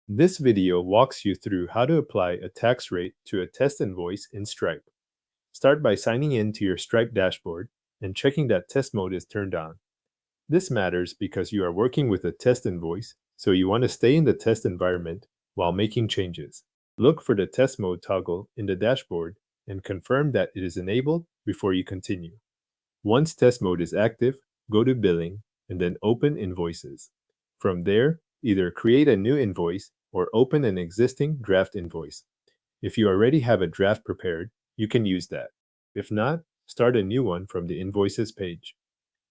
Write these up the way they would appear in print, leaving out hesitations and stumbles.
This video walks you through how to apply a tax rate to a test invoice in Stripe. Start by signing in to your Stripe dashboard and checking that test mode is turned on. This matters because you are working with a test invoice, so you want to stay in the test environment while making changes. Look for the test mode toggle in the dashboard and confirm that it is enabled before you continue. Once test mode is active, go to Billing and then Open Invoices. From there, either create a new invoice or open an existing draft invoice. If you already have a draft prepared, you can use that. If not, start a new one from the Invoices page.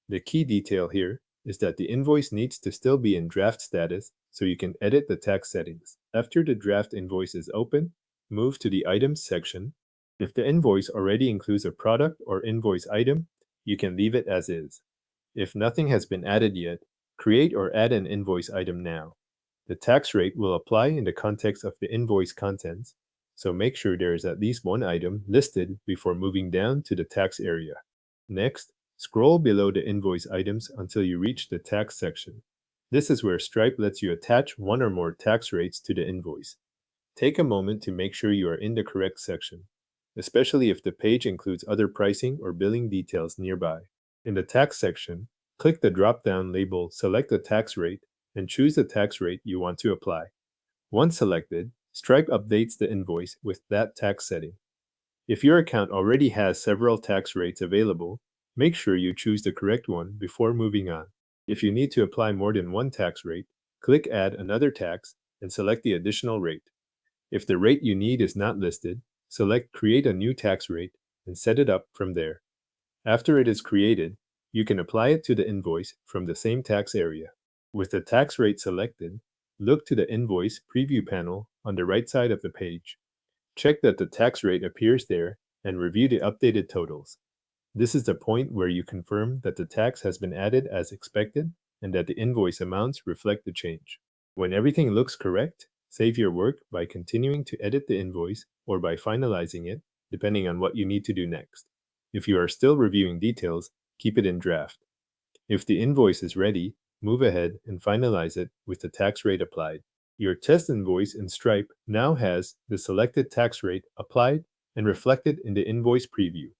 The key detail here is that the invoice needs to still be in draft status so you can edit the tax settings. After the draft invoice is open, move to the Items section. If the invoice already includes a product or invoice item, you can leave it as is. If nothing has been added yet, create or add an invoice item now. The tax rate will apply in the context of the invoice contents, so make sure there is at least one item listed before moving down to the tax area. Next, scroll below the invoice items until you reach the tax section. This is where Stripe lets you attach one or more tax rates to the invoice. Take a moment to make sure you are in the correct section, especially if the page includes other pricing or billing details nearby. In the tax section, click the drop-down label Select the Tax Rate and choose the tax rate you want to apply. Once selected, Stripe updates the invoice with that tax setting. If your account already has several tax rates available, make sure you choose the correct one before moving on. If you need to apply more than one tax rate, click Add Another Tax and select the additional rate. If the rate you need is not listed, select Create a New Tax Rate and set it up from there. After it is created, you can apply it to the invoice from the same tax area. With the tax rate selected, look to the Invoice Preview panel on the right side of the page. Check that the tax rate appears there and review the updated totals. This is the point where you confirm that the tax has been added as expected and that the invoice amounts reflect the change. When everything looks correct, save your work by continuing to edit the invoice or by finalizing it, depending on what you need to do next. If you are still reviewing details, keep it in draft. If the invoice is ready, move ahead and finalize it with the tax rate applied. Your test invoice in Stripe now has the selected tax rate applied and reflected in the invoice preview.